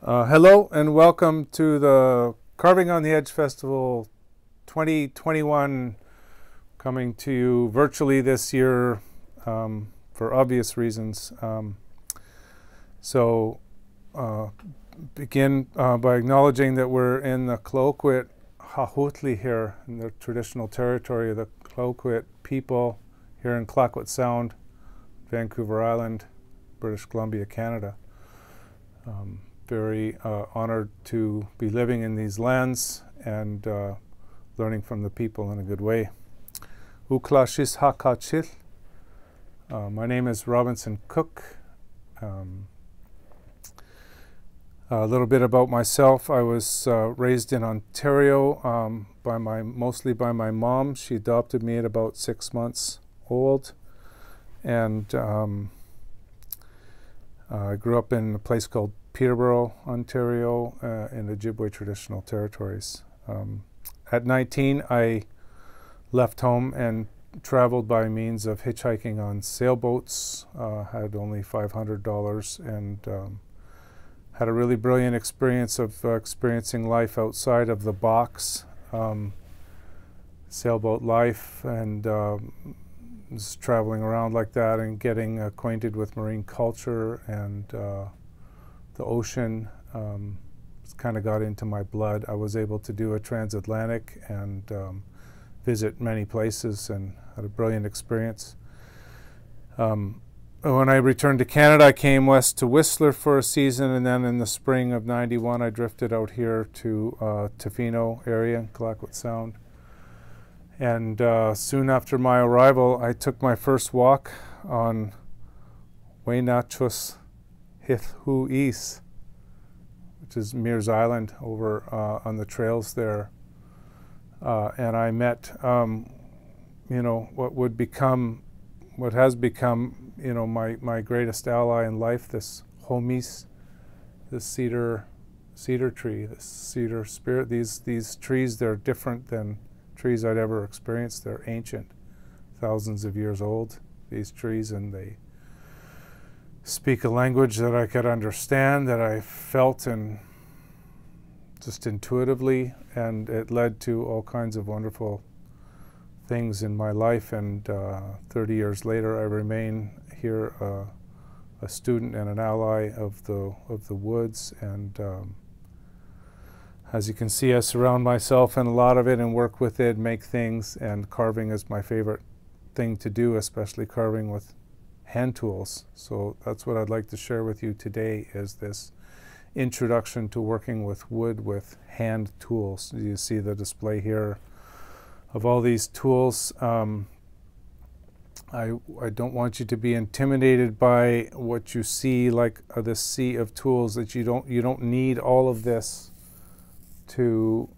Hello and welcome to the Carving on the Edge Festival 2021, coming to you virtually this year for obvious reasons. Begin by acknowledging that we're in the Klokwe Hahutli here, in the traditional territory of the Klokwe people here in Clayoquot Sound, Vancouver Island, British Columbia, Canada. Very honored to be living in these lands and learning from the people in a good way. Uklashis Hakachil. My name is Robinson Cook. A little bit about myself. I was raised in Ontario mostly by my mom. She adopted me at about 6 months old, and I grew up in a place called Peterborough, Ontario, in the Ojibwe traditional territories. At 19, I left home and traveled by means of hitchhiking on sailboats. Had only $500 and had a really brilliant experience of experiencing life outside of the box, sailboat life, and just traveling around like that and getting acquainted with marine culture and the ocean. Kind of got into my blood. I was able to do a transatlantic and visit many places and had a brilliant experience. When I returned to Canada, I came west to Whistler for a season, and then in the spring of '91 I drifted out here to Tofino area, Clayoquot Sound. And soon after my arrival, I took my first walk on Wainachus Hithu East, which is Mears Island over on the trails there. And I met, what has become, my greatest ally in life, this homies, this cedar tree, this cedar spirit. These trees, they're different than trees I'd ever experienced. They're ancient, thousands of years old, these trees, and they speak a language that I could understand, that I felt and just intuitively, and it led to all kinds of wonderful things in my life. And 30 years later, I remain here a student and an ally of the woods, and as you can see, I surround myself in a lot of it and work with it, make things, and carving is my favorite thing to do, especially carving with hand tools. So that's what I'd like to share with you today, is this introduction to working with wood with hand tools. You see the display here of all these tools. I don't want you to be intimidated by what you see, like this sea of tools, that you don't need all of this to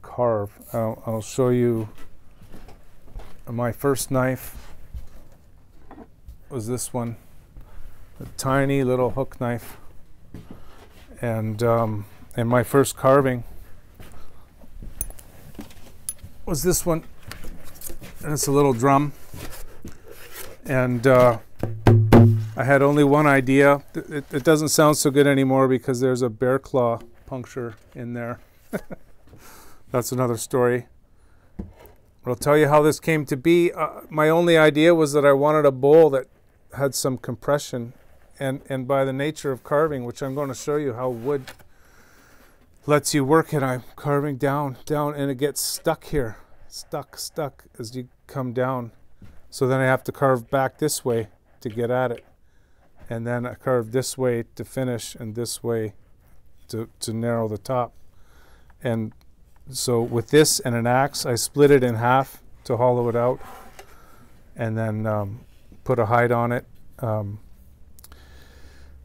carve. I'll show you my first knife. Was this one, a tiny little hook knife, and my first carving was this one, and it's a little drum, and I had only one idea. It doesn't sound so good anymore because there's a bear claw puncture in there. That's another story. I'll tell you how this came to be. My only idea was that I wanted a bowl that had some compression, and by the nature of carving, which I'm going to show you how wood lets you work it, I'm carving down, and it gets stuck here, stuck as you come down. So then I have to carve back this way to get at it, and then I carve this way to finish, and this way to narrow the top. And so with this and an axe, I split it in half to hollow it out, and then put a hide on it.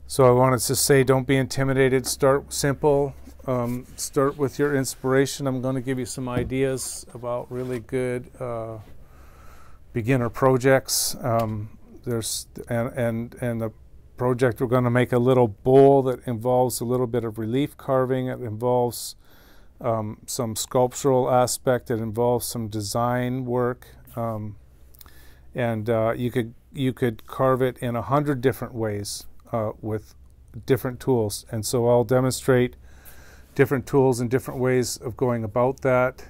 So I wanted to say, don't be intimidated. Start simple. Start with your inspiration. I'm going to give you some ideas about really good beginner projects. There's and the project, we're going to make a little bowl that involves a little bit of relief carving. It involves some sculptural aspect. It involves some design work, and you could carve it in 100 different ways with different tools. And so I'll demonstrate different tools and different ways of going about that.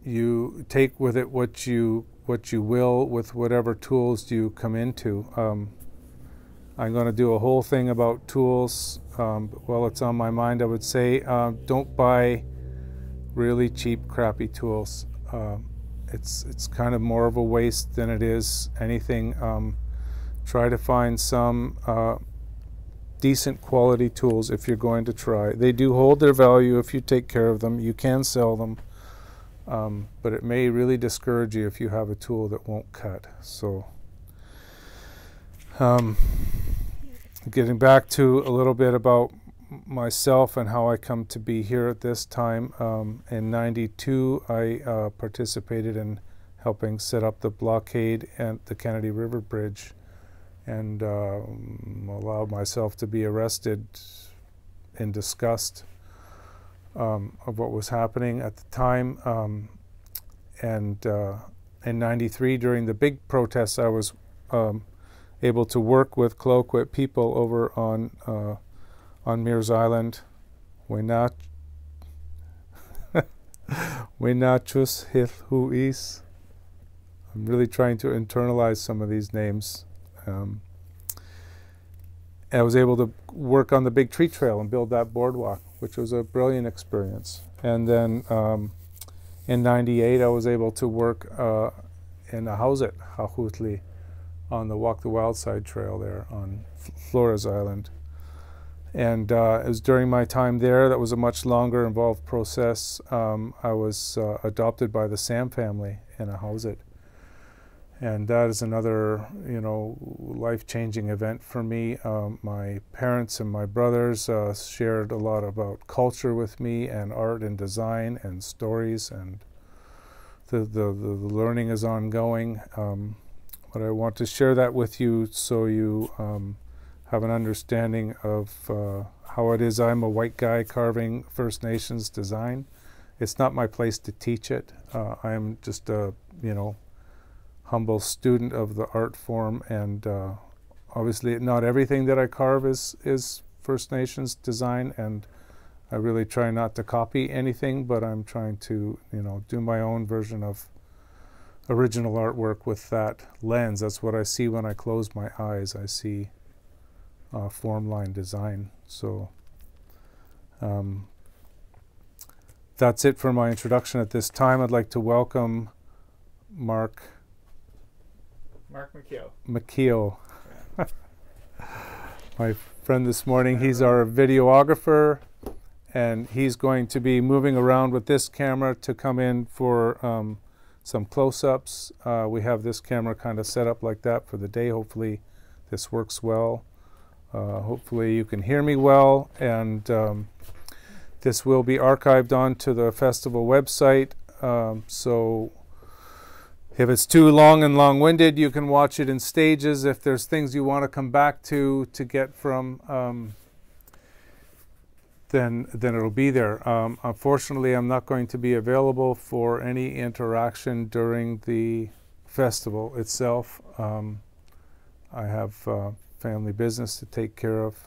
You take with it what you will with whatever tools you come into. I'm going to do a whole thing about tools. While it's on my mind, I would say don't buy really cheap, crappy tools. It's kind of more of a waste than it is anything. Try to find some decent quality tools if you're going to try. They do hold their value if you take care of them. You can sell them, but it may really discourage you if you have a tool that won't cut. So getting back to a little bit about myself and how I come to be here at this time. In '92, I participated in helping set up the blockade at the Kennedy River Bridge, and allowed myself to be arrested in disgust of what was happening at the time. And in '93, during the big protests, I was able to work with Colloquiet people over on Mears Island. Wenachus Hilhuis. I'm really trying to internalize some of these names. I was able to work on the big tree trail and build that boardwalk, which was a brilliant experience. And then in '98, I was able to work in a house at Hahutli on the Walk the Wild Side Trail there on Flores Island. And it was during my time there, that was a much longer involved process. I was adopted by the Sam family in a house it. And that is another, life-changing event for me. My parents and my brothers shared a lot about culture with me, and art and design and stories, and the learning is ongoing. But I want to share that with you so you have an understanding of how it is I'm a white guy carving First Nations design. It's not my place to teach it. I am just a, humble student of the art form, and obviously not everything that I carve is First Nations design, and I really try not to copy anything, but I'm trying to do my own version of original artwork with that lens. That's what I see when I close my eyes. I see form line design. So that's it for my introduction at this time. I'd like to welcome Mark McKeel. Yeah. My friend this morning. He's our videographer, and he's going to be moving around with this camera to come in for some close-ups. We have this camera kind of set up like that for the day. Hopefully this works well. Hopefully you can hear me well, and this will be archived onto the festival website. So if it's too long and long-winded, you can watch it in stages. If there's things you want to come back to get from, then it'll be there. Unfortunately, I'm not going to be available for any interaction during the festival itself. I have family business to take care of,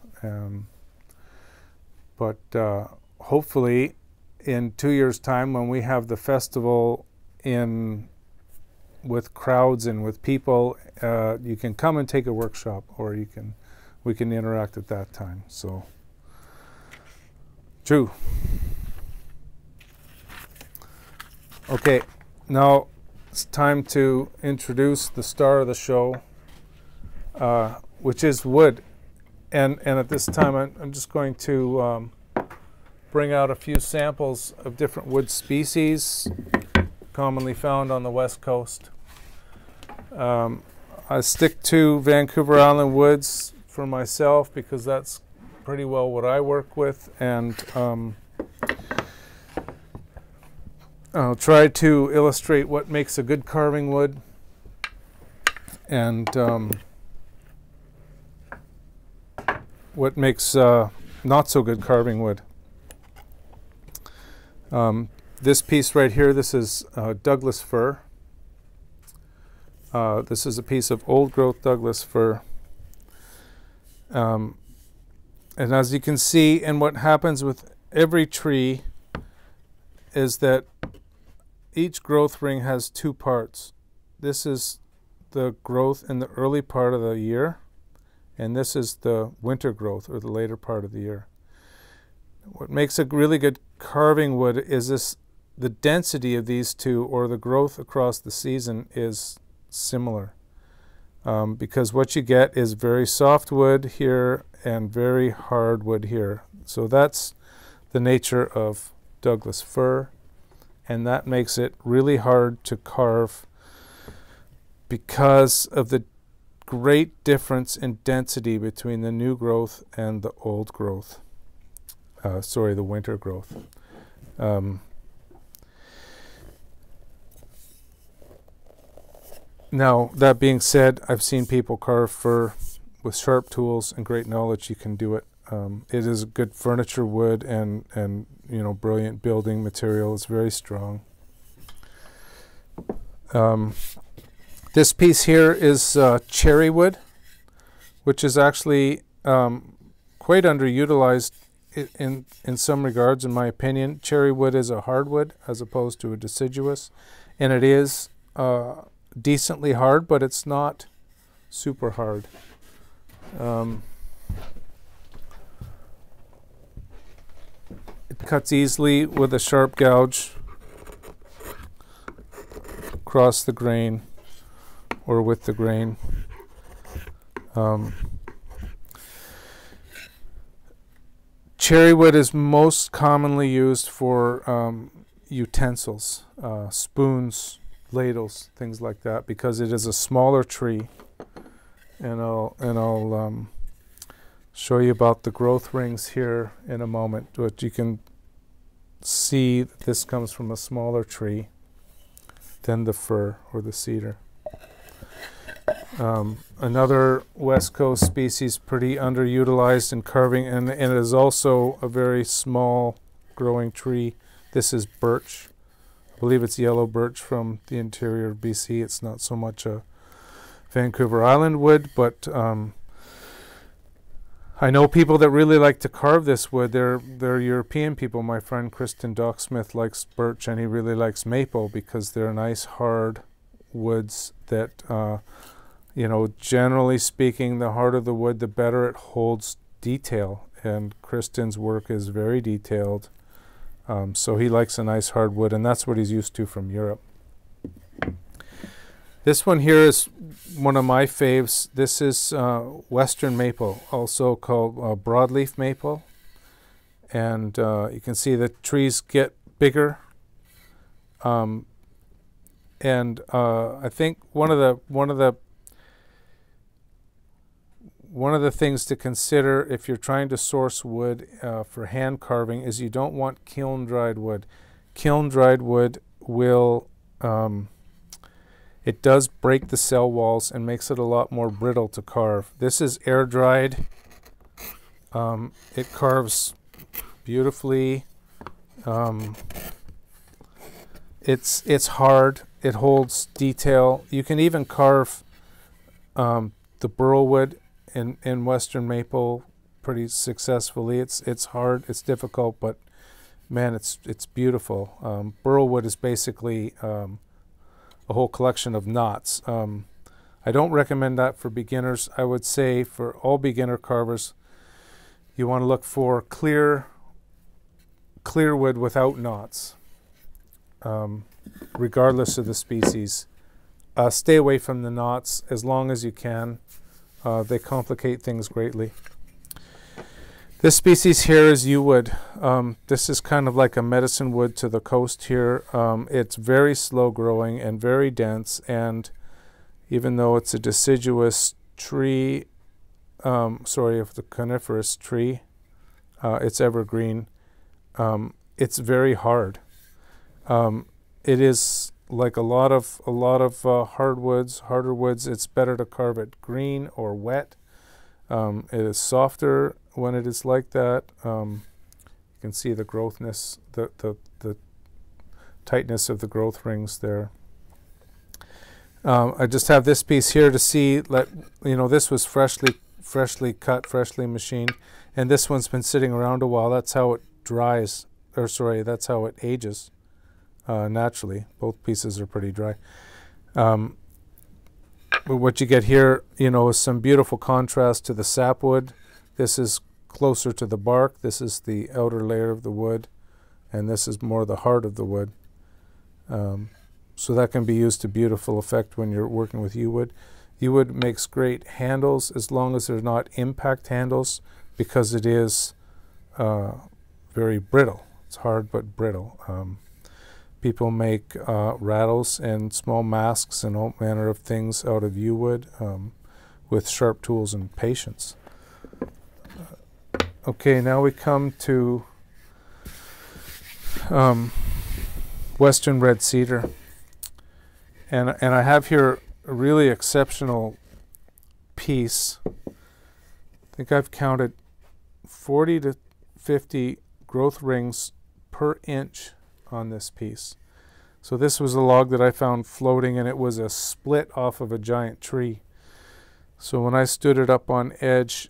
but hopefully in 2 years' time, when we have the festival with crowds and with people, you can come and take a workshop, or we can interact at that time. So, true. Okay, now it's time to introduce the star of the show, which is wood. And at this time, I'm just going to bring out a few samples of different wood species commonly found on the West Coast. I stick to Vancouver Island woods for myself because that's pretty well what I work with, and I'll try to illustrate what makes a good carving wood, and what makes not so good carving wood. This piece right here, this is Douglas fir. This is a piece of old growth Douglas fir. And as you can see, and what happens with every tree is that each growth ring has two parts. This is the growth in the early part of the year, and this is the winter growth, or the later part of the year. What makes a really good carving wood is the density of these two, or the growth across the season, is similar. Because what you get is very soft wood here and very hard wood here. So that's the nature of Douglas fir, and that makes it really hard to carve because of the great difference in density between the new growth and the old growth. The winter growth. Now, that being said, I've seen people carve fir with sharp tools and great knowledge. You can do it. It is a good furniture wood and brilliant building material. It's very strong. This piece here is cherry wood, which is actually quite underutilized in some regards, in my opinion. Cherry wood is a hardwood as opposed to a deciduous, and it is decently hard, but it's not super hard. It cuts easily with a sharp gouge across the grain or with the grain. Cherry wood is most commonly used for utensils, spoons, ladles, things like that, because it is a smaller tree. And I'll show you about the growth rings here in a moment. But you can see that this comes from a smaller tree than the fir or the cedar. Another West Coast species pretty underutilized in carving, and it is also a very small growing tree. This is birch. I believe it's yellow birch from the interior of BC. It's not so much a Vancouver Island wood, but I know people that really like to carve this wood. They're European people. My friend Kristen Docksmith likes birch, and he really likes maple because they're nice hard woods that generally speaking, the harder the wood, the better it holds detail. And Kristen's work is very detailed. So he likes a nice hardwood, and that's what he's used to from Europe. This one here is one of my faves. This is Western maple, also called broadleaf maple. And you can see the trees get bigger. I think one of the things to consider if you're trying to source wood for hand carving is you don't want kiln-dried wood. Kiln-dried wood will, it does break the cell walls and makes it a lot more brittle to carve. This is air-dried. It carves beautifully. It's hard. It holds detail. You can even carve the burl wood in Western maple pretty successfully. It's hard, it's difficult, but man, it's beautiful. Burl wood is basically a whole collection of knots. I don't recommend that for beginners. I would say for all beginner carvers, you want to look for clear wood without knots, regardless of the species. Stay away from the knots as long as you can. They complicate things greatly. This species here is yew wood. This is kind of like a medicine wood to the coast here. It's very slow growing and very dense, and even though it's a deciduous tree, of the coniferous tree, it's evergreen. It's very hard. It is like a lot of hardwoods, harder woods. It's better to carve it green or wet. It is softer when it is like that. You can see the growthness, the tightness of the growth rings there. I just have this piece here to see, this was freshly cut, freshly machined, and this one's been sitting around a while. That's how it dries, or sorry, that's how it ages naturally. Both pieces are pretty dry. But what you get here, is some beautiful contrast to the sapwood. This is closer to the bark. This is the outer layer of the wood, and this is more the heart of the wood. So that can be used to beautiful effect when you're working with yew wood. Yew wood makes great handles as long as they're not impact handles, because it is very brittle. It's hard but brittle. People make rattles and small masks and all manner of things out of yew wood with sharp tools and patience. Okay, now we come to Western red cedar. And I have here a really exceptional piece. I think I've counted 40 to 50 growth rings per inch on this piece. So this was a log that I found floating, and it was a split off of a giant tree. So when I stood it up on edge,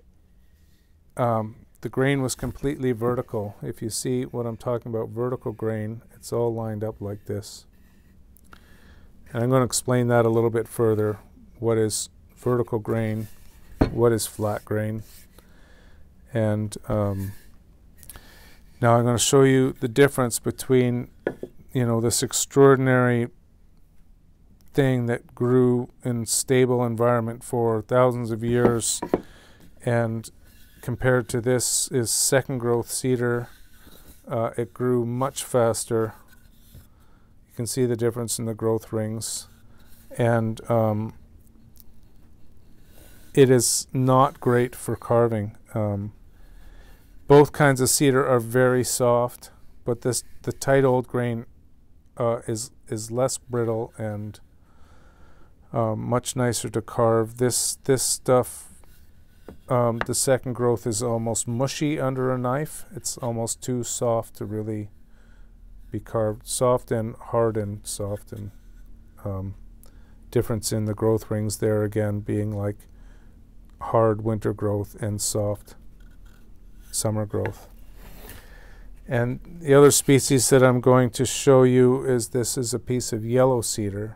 the grain was completely vertical. If you see what I'm talking about, vertical grain, it's all lined up like this. And I'm going to explain that a little bit further. What is vertical grain? What is flat grain? And now I'm going to show you the difference between, this extraordinary thing that grew in stable environment for thousands of years, and compared to this is second growth cedar. It grew much faster. You can see the difference in the growth rings, and it is not great for carving. Both kinds of cedar are very soft, but the tight old grain is less brittle and much nicer to carve. This stuff, the second growth, is almost mushy under a knife. It's almost too soft to really be carved. Soft and hard and soft, and difference in the growth rings there again being like hard winter growth and soft summer growth. And the other species that I'm going to show you is, this is a piece of yellow cedar.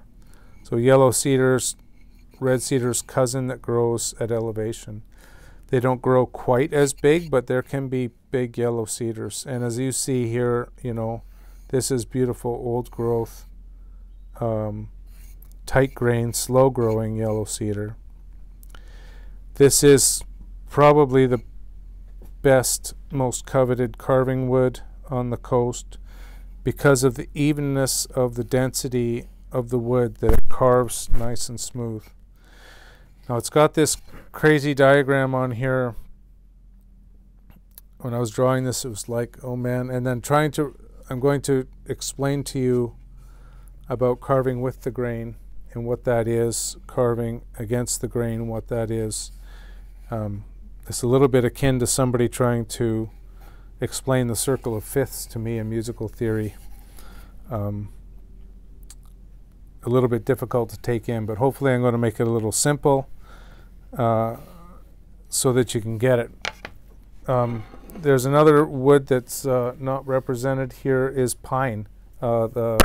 So yellow cedar's red cedar's cousin that grows at elevation. They don't grow quite as big, but there can be big yellow cedars. And as you see here, this is beautiful old growth, tight grain, slow growing yellow cedar. This is probably the best, most coveted carving wood on the coast because of the evenness of the density of the wood, that it carves nice and smooth. Now it's got this crazy diagram on here. When I was drawing this, it was like, oh man. And then I'm going to explain to you about carving with the grain and what that is, carving against the grain, what that is. It's a little bit akin to somebody trying to explain the circle of fifths to me in musical theory. A little bit difficult to take in, but hopefully I'm going to make it a little simple so that you can get it. There's another wood that's not represented here, is pine. The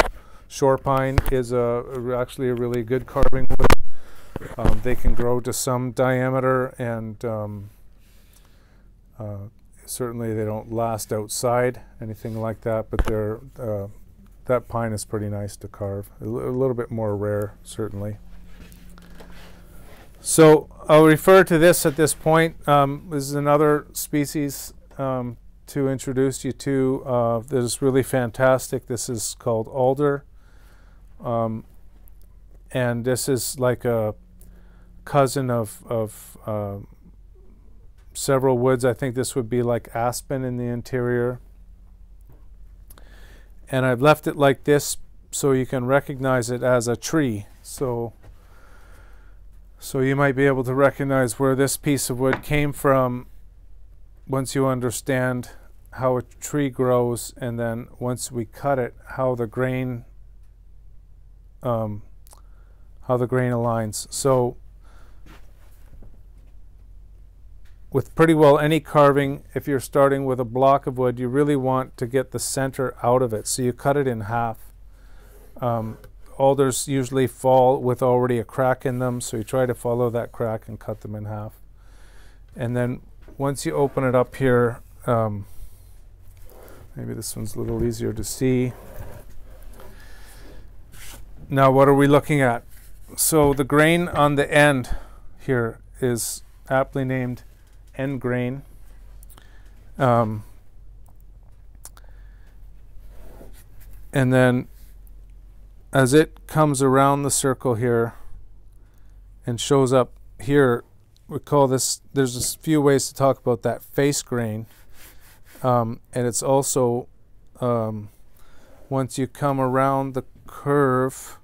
shore pine is actually a really good carving wood. They can grow to some diameter, and certainly they don't last outside, anything like that, but that pine is pretty nice to carve. A little bit more rare, certainly. So I'll refer to this at this point. This is another species to introduce you to. This is really fantastic. This is called alder. And this is like a cousin of several woods. I think this would be like aspen in the interior. And I've left it like this so you can recognize it as a tree. So you might be able to recognize where this piece of wood came from once you understand how a tree grows, and then once we cut it, how the grain grain aligns. So with pretty well any carving, if you're starting with a block of wood, you really want to get the center out of it. So you cut it in half. Alders usually fall with already a crack in them, so you try to follow that crack and cut them in half. And then once you open it up here, maybe this one's a little easier to see. Now what are we looking at? So the grain on the end here is aptly named end grain. And then as it comes around the circle here and shows up here, we call this, there's a few ways to talk about that face grain. And it's also, once you come around the curve,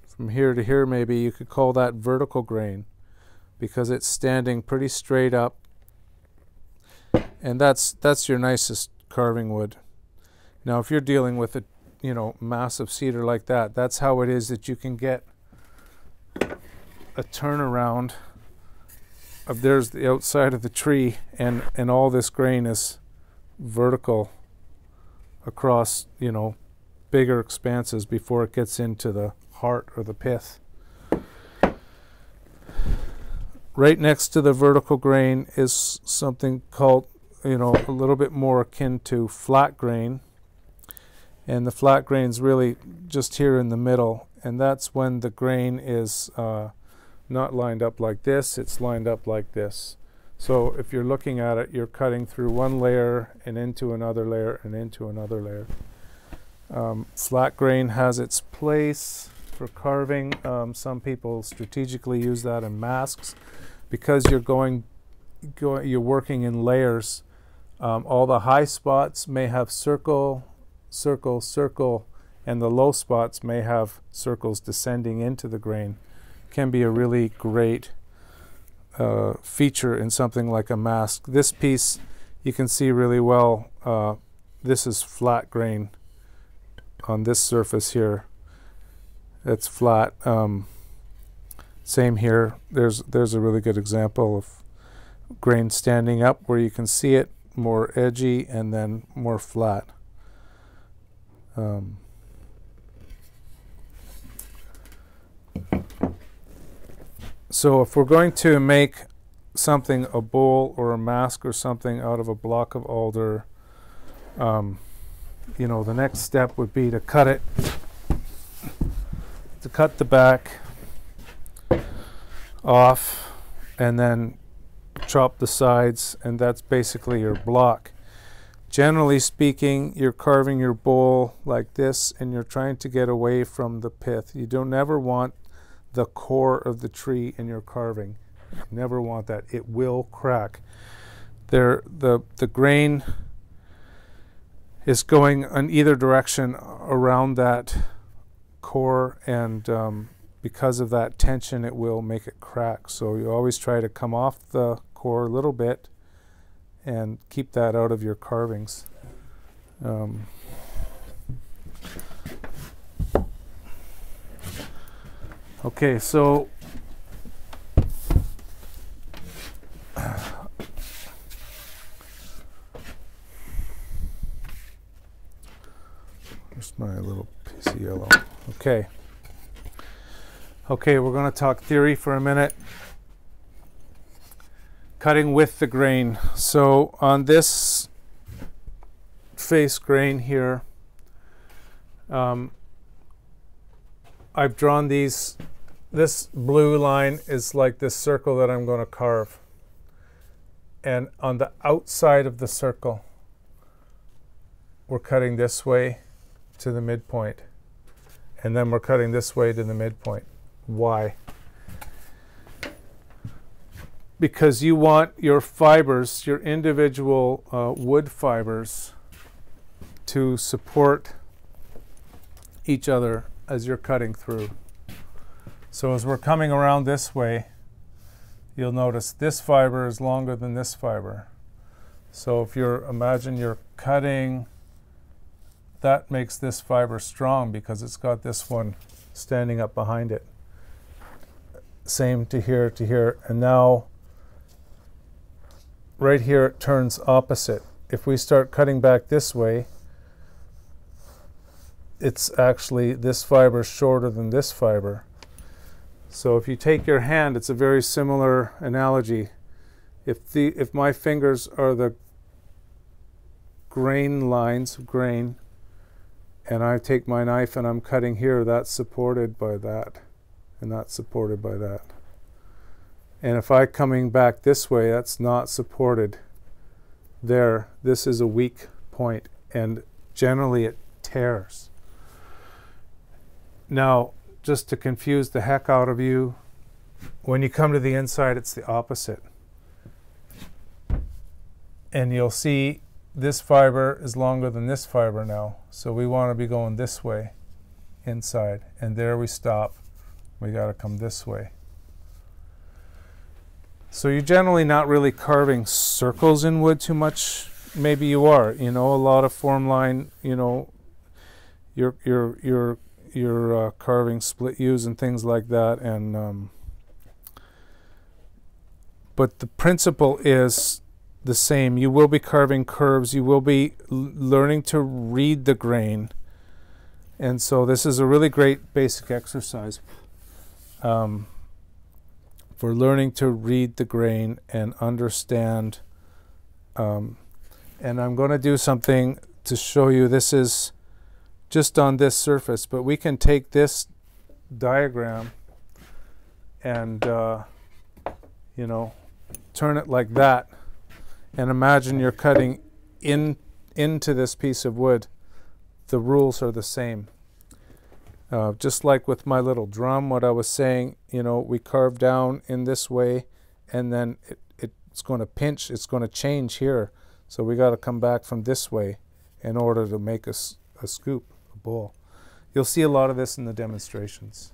from here to here maybe, you could call that vertical grain because it's standing pretty straight up. And that's your nicest carving wood. Now if you're dealing with a massive cedar like that, that's how it is that you can get a turnaround of, there's the outside of the tree, and all this grain is vertical across bigger expanses before it gets into the heart or the pith. Right next to the vertical grain is something called a little bit more akin to flat grain. And the flat grain's really just here in the middle, and that's when the grain is not lined up like this, it's lined up like this. So if you're looking at it, you're cutting through one layer and into another layer and into another layer. Flat grain has its place for carving. Some people strategically use that in masks because you're working in layers. All the high spots may have circle, circle, circle, and the low spots may have circles descending into the grain. Can be a really great feature in something like a mask. This piece you can see really well. This is flat grain on this surface here. It's flat. Same here. There's a really good example of grain standing up where you can see it more edgy and then more flat. So if we're going to make something, a bowl or a mask or something out of a block of alder, the next step would be to cut it, to cut the back off and then chop the sides, and that's basically your block. Generally speaking, you're carving your bowl like this and you're trying to get away from the pith. You don't never want the core of the tree in your carving. You never want that. It will crack. The grain is going in either direction around that core, and because of that tension it will make it crack. So you always try to come off the core a little bit and keep that out of your carvings. Okay, so here's my little piece of yellow. Okay, we're going to talk theory for a minute. Cutting with the grain. So on this face grain here, I've drawn these. This blue line is like this circle that I'm going to carve. And on the outside of the circle, we're cutting this way to the midpoint. And then we're cutting this way to the midpoint. Why? Because you want your fibers, your individual wood fibers, to support each other as you're cutting through. So as we're coming around this way, you'll notice this fiber is longer than this fiber. So if imagine you're cutting, that makes this fiber strong because it's got this one standing up behind it. same to here, and now right here it turns opposite. If we start cutting back this way, it's actually, this fiber is shorter than this fiber. So if you take your hand, it's a very similar analogy. If my fingers are the grain lines of grain, and I take my knife and I'm cutting here, that's supported by that, and that's supported by that. And if I'm coming back this way, that's not supported there. This is a weak point, and generally it tears. Now, just to confuse the heck out of you, when you come to the inside, it's the opposite. And you'll see this fiber is longer than this fiber now. So we want to be going this way inside. And there we stop. We got to come this way. So you're generally not really carving circles in wood too much. Maybe you are. You know, a lot of form line, you know, you're carving split U's and things like that. And but the principle is the same. You will be carving curves. You will be learning to read the grain. And so this is a really great basic exercise for learning to read the grain and understand. And I'm going to do something to show you. This is just on this surface, but we can take this diagram and you know, turn it like that, and imagine you're cutting into this piece of wood. The rules are the same. Just like with my little drum, what I was saying, you know, we carve down in this way, and then it's going to pinch, it's going to change here. So we got to come back from this way in order to make a scoop, a bowl. You'll see a lot of this in the demonstrations.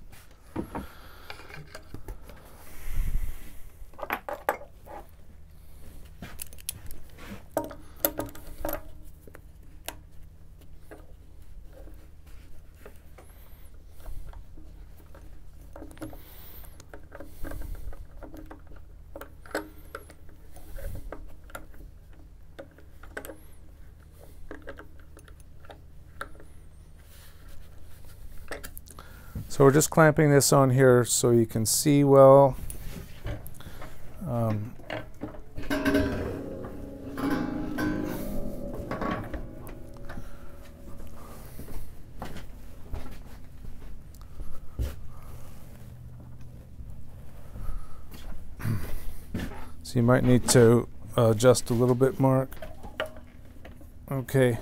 So we're just clamping this on here so you can see well. So you might need to adjust a little bit, Mark. Okay.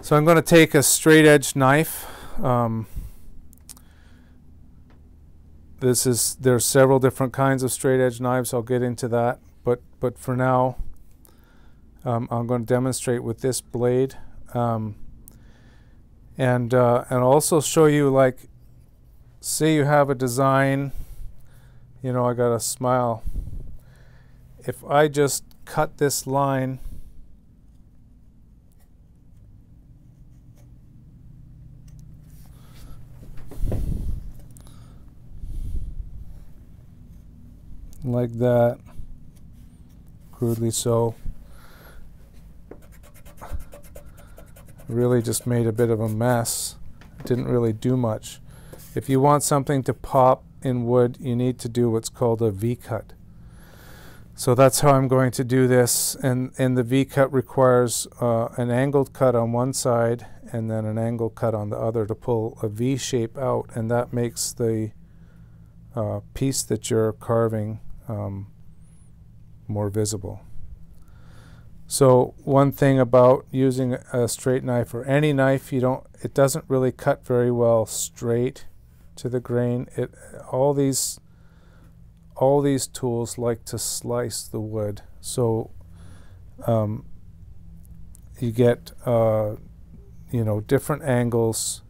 So I'm going to take a straight edge knife. There's several different kinds of straight edge knives. I'll get into that, but for now I'm going to demonstrate with this blade, and also show you, like, say you have a design, you know, I got a smile. If I just cut this line like that, crudely so, really just made a bit of a mess. It didn't really do much. If you want something to pop in wood, you need to do what's called a V-cut. So that's how I'm going to do this, and the V-cut requires an angled cut on one side and then an angled cut on the other to pull a V shape out, and that makes the piece that you're carving more visible. So one thing about using a straight knife, or any knife, it doesn't really cut very well straight to the grain. All these tools like to slice the wood, so you get you know, different angles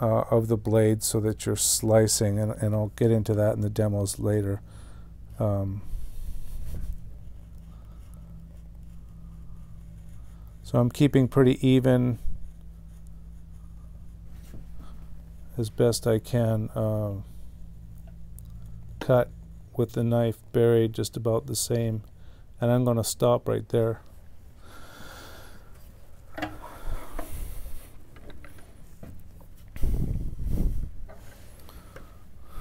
of the blade so that you're slicing, and I'll get into that in the demos later. So I'm keeping pretty even as best I can. cut with the knife buried just about the same, and I'm going to stop right there.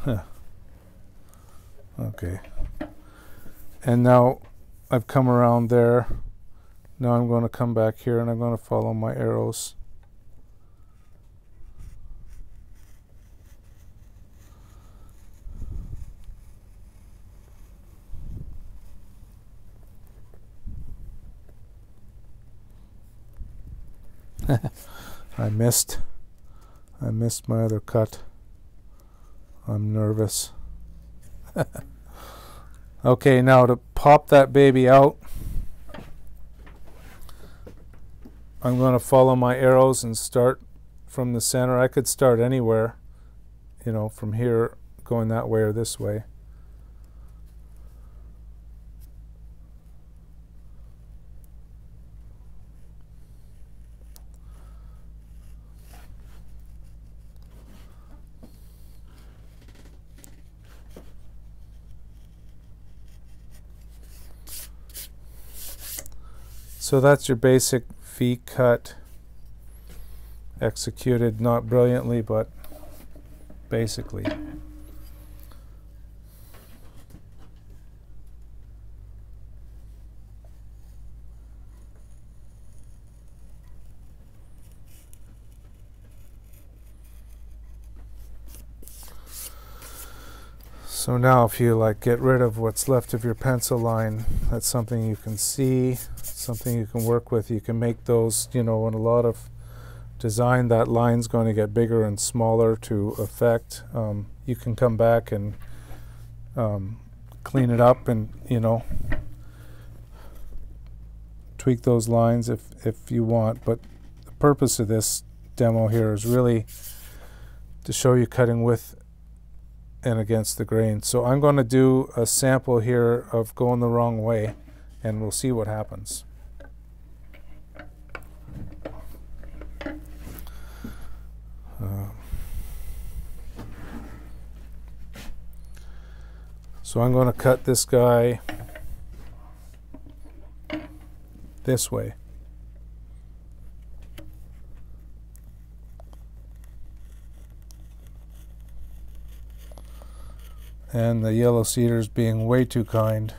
Huh. Okay, and now I've come around there. Now I'm going to come back here and I'm going to follow my arrows. I missed my other cut. I'm nervous. Okay, now to pop that baby out, I'm going to follow my arrows and start from the center. I could start anywhere, you know, from here going that way or this way. So that's your basic V cut, executed not brilliantly, but basically. So now if you like get rid of what's left of your pencil line, that's something you can see, something you can work with. You can make those, you know, in a lot of design, that line's going to get bigger and smaller to affect. You can come back and clean it up and, you know, tweak those lines if you want. But the purpose of this demo here is really to show you cutting with and against the grain. So I'm going to do a sample here of going the wrong way, and we'll see what happens. So I'm going to cut this guy this way. And the yellow cedar's being way too kind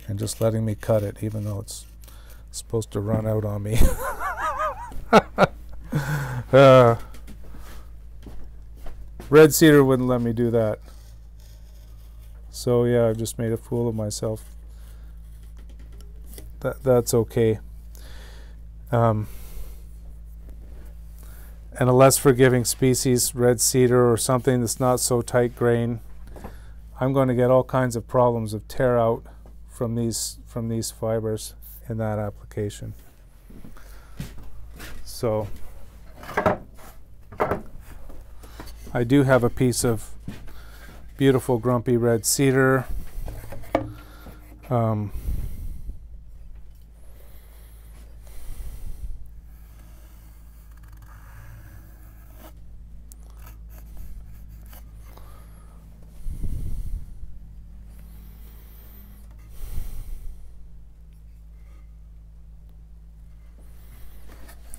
and just letting me cut it, even though it's supposed to run out on me. Red cedar wouldn't let me do that. So yeah, I've just made a fool of myself. That's okay. And a less forgiving species, red cedar or something that's not so tight grain, I'm going to get all kinds of problems of tear out from these fibers in that application. So I do have a piece of beautiful grumpy red cedar.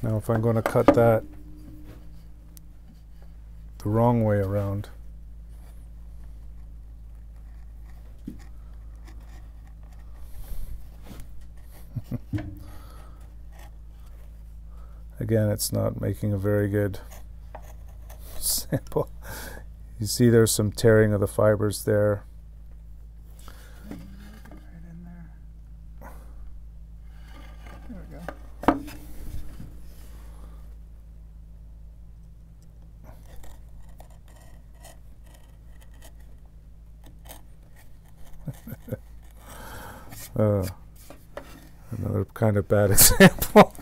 Now if I'm going to cut that the wrong way around, again, it's not making a very good sample. You see there's some tearing of the fibers there. Right in there. There we go. Another kind of bad example.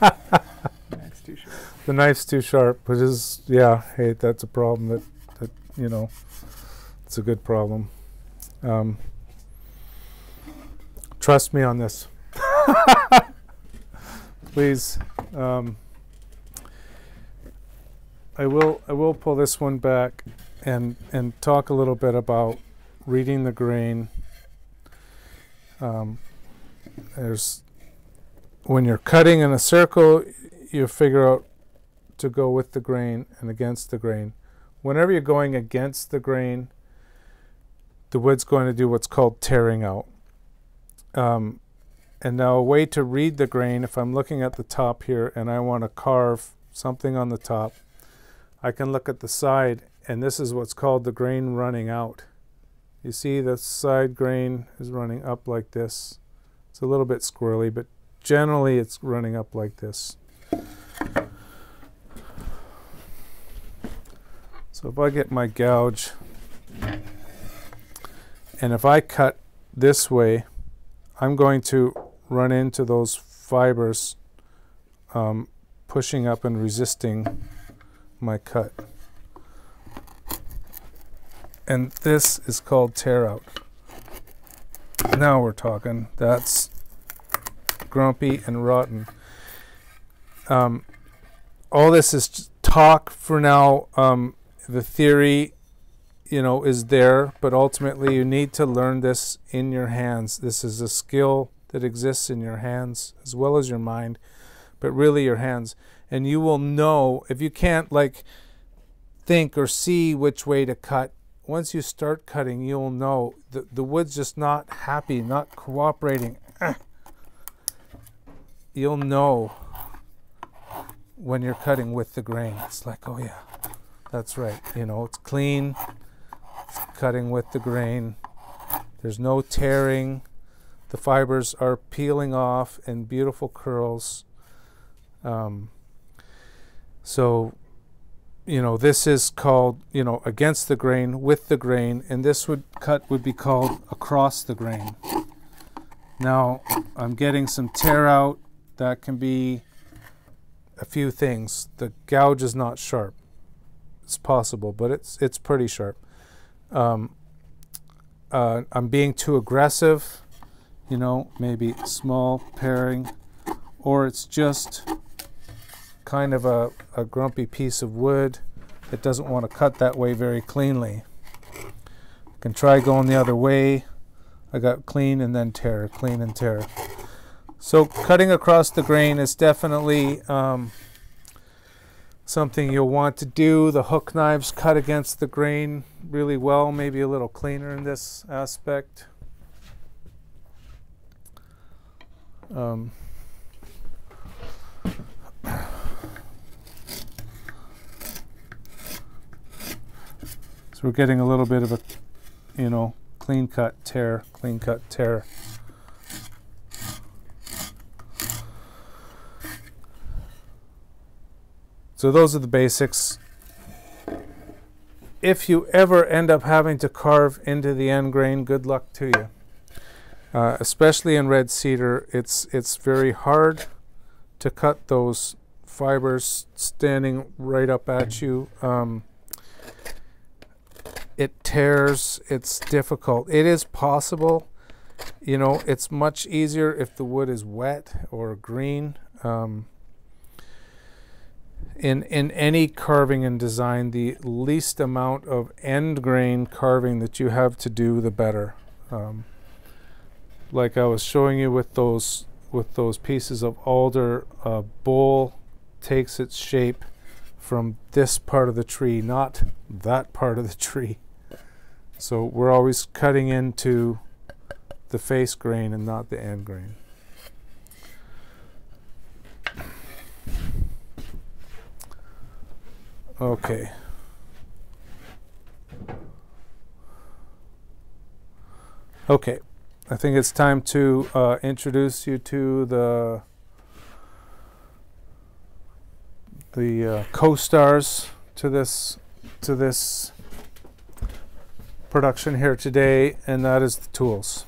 Knife's too sharp. The knife's too sharp, which is, yeah, hey, that's a problem that you know, it's a good problem. Trust me on this. Please. I will pull this one back and talk a little bit about reading the grain. When you're cutting in a circle, you figure out to go with the grain and against the grain. Whenever you're going against the grain, the wood's going to do what's called tearing out. And now a way to read the grain, if I'm looking at the top here and I want to carve something on the top, I can look at the side, and this is what's called the grain running out. You see the side grain is running up like this. It's a little bit squirrely, but generally it's running up like this. So if I get my gouge, and if I cut this way, I'm going to run into those fibers pushing up and resisting my cut. And this is called tear out. Now we're talking. That's grumpy and rotten. All this is talk for now. The theory, is there, but ultimately you need to learn this in your hands. This is a skill that exists in your hands as well as your mind, but really your hands. And you will know, if you can't think or see which way to cut, once you start cutting, you'll know the wood's just not happy, not cooperating. You'll know when you're cutting with the grain. It's like, oh yeah, that's right. It's clean. It's cutting with the grain. There's no tearing. The fibers are peeling off in beautiful curls. So, this is called, against the grain, with the grain, and this cut would be called across the grain. Now, I'm getting some tear out. That can be a few things. The gouge is not sharp. It's possible, but it's pretty sharp. I'm being too aggressive, maybe small paring, or it's just kind of a grumpy piece of wood that doesn't want to cut that way very cleanly. I can try going the other way. I got clean and then tear, clean and tear. So cutting across the grain is definitely something you'll want to do. The hook knives cut against the grain really well, maybe a little cleaner in this aspect. So we're getting a little bit of a, clean cut, tear, clean cut, tear. So those are the basics. If you ever end up having to carve into the end grain, good luck to you. Especially in red cedar, it's very hard to cut those fibers standing right up at you. It tears, it's difficult. It is possible, it's much easier if the wood is wet or green. In any carving and design, the least amount of end grain carving that you have to do, the better. Like I was showing you with those pieces of alder, a bowl takes its shape from this part of the tree, not that part of the tree. So we're always cutting into the face grain and not the end grain. Okay. Okay. I think it's time to introduce you to the co-stars to this production here today, and that is the tools.